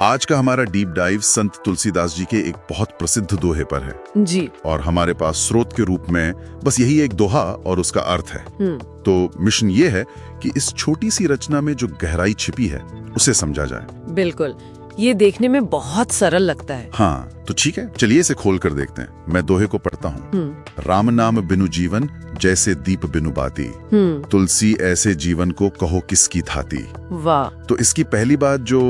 आज का हमारा डीप डाइव संत तुलसीदास जी के एक बहुत प्रसिद्ध दोहे पर है जी। और हमारे पास स्रोत के रूप में बस यही एक दोहा और उसका अर्थ है। तो मिशन ये है कि इस छोटी सी रचना में जो गहराई छिपी है उसे समझा जाए। बिल्कुल, ये देखने में बहुत सरल लगता है। हाँ तो ठीक है, चलिए इसे खोल कर देखते हैं। मैं दोहे को पढ़ता हूँ। राम नाम बिनु जीवन जैसे दीप बिनु बाती, तुलसी ऐसे जीवन को कहो किसकी थाती। वाह। तो इसकी पहली बात जो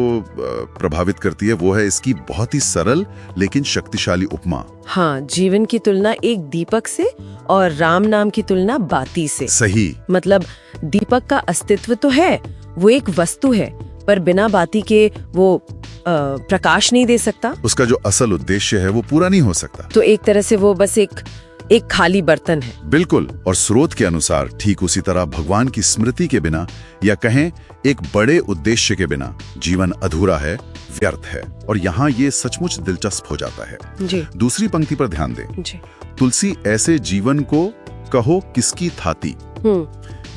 प्रभावित करती है वो है इसकी बहुत ही सरल लेकिन शक्तिशाली उपमा। हाँ, जीवन की तुलना एक दीपक से और राम नाम की तुलना बाती से। सही। मतलब दीपक का अस्तित्व तो है, वो एक वस्तु है, पर बिना बाती के वो प्रकाश नहीं दे सकता। उसका जो असल उद्देश्य है वो पूरा नहीं हो सकता। तो एक तरह से वो बस एक खाली बर्तन है। बिल्कुल। और स्रोत के अनुसार ठीक उसी तरह भगवान की स्मृति के बिना या कहें एक बड़े उद्देश्य के बिना जीवन अधूरा है, व्यर्थ है। और यहाँ ये सचमुच दिलचस्प हो जाता है। जी। दूसरी पंक्ति पर ध्यान दें। जी। तुलसी ऐसे जीवन को कहो किसकी थाती।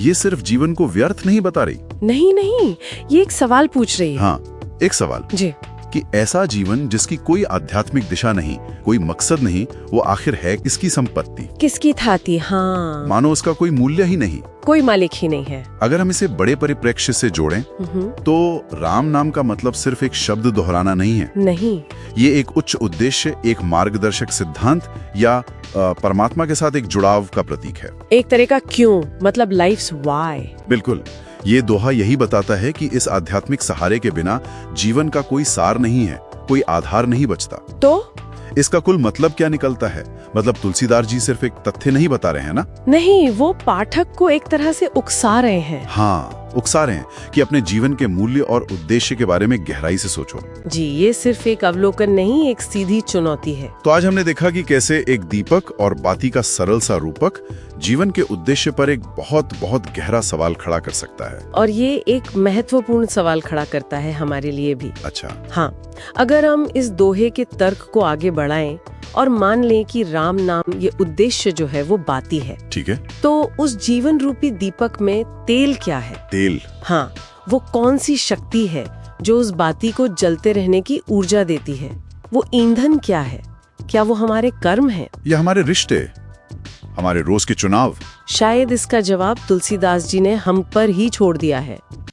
ये सिर्फ जीवन को व्यर्थ नहीं बता रही। नहीं, ये एक सवाल पूछ रही है। हाँ, एक सवाल जी। कि ऐसा जीवन जिसकी कोई आध्यात्मिक दिशा नहीं, कोई मकसद नहीं, वो आखिर है किसकी संपत्ति, किसकी थाती। हाँ, मानो उसका कोई मूल्य ही नहीं, कोई मालिक ही नहीं है। अगर हम इसे बड़े परिप्रेक्ष्य से जोड़ें तो राम नाम का मतलब सिर्फ एक शब्द दोहराना नहीं है। नहीं, ये एक उच्च उद्देश्य, एक मार्गदर्शक सिद्धांत या परमात्मा के साथ एक जुड़ाव का प्रतीक है। एक तरह का क्यों, मतलब लाइफ्स व्हाई। बिल्कुल। ये दोहा यही बताता है कि इस आध्यात्मिक सहारे के बिना जीवन का कोई सार नहीं है, कोई आधार नहीं बचता। तो इसका कुल मतलब क्या निकलता है? मतलब तुलसीदास जी सिर्फ एक तथ्य नहीं बता रहे हैं ना? नहीं, वो पाठक को एक तरह से उकसा रहे हैं। हाँ, उकसा रहे हैं कि अपने जीवन के मूल्य और उद्देश्य के बारे में गहराई से सोचो। जी, ये सिर्फ एक अवलोकन नहीं, एक सीधी चुनौती है। तो आज हमने देखा कि कैसे एक दीपक और बाती का सरल सा रूपक जीवन के उद्देश्य पर एक बहुत बहुत गहरा सवाल खड़ा कर सकता है। और ये एक महत्वपूर्ण सवाल खड़ा करता है हमारे लिए भी। अच्छा। हाँ, अगर हम इस दोहे के तर्क को आगे बढ़ाएं और मान लें कि राम नाम ये उद्देश्य जो है वो बाती है, ठीक है, तो उस जीवन रूपी दीपक में तेल क्या है? तेल। हाँ, वो कौन सी शक्ति है जो उस बाती को जलते रहने की ऊर्जा देती है? वो ईंधन क्या है? क्या वो हमारे कर्म है या हमारे रिश्ते, हमारे रोज के चुनाव? शायद इसका जवाब तुलसीदास जी ने हम पर ही छोड़ दिया है।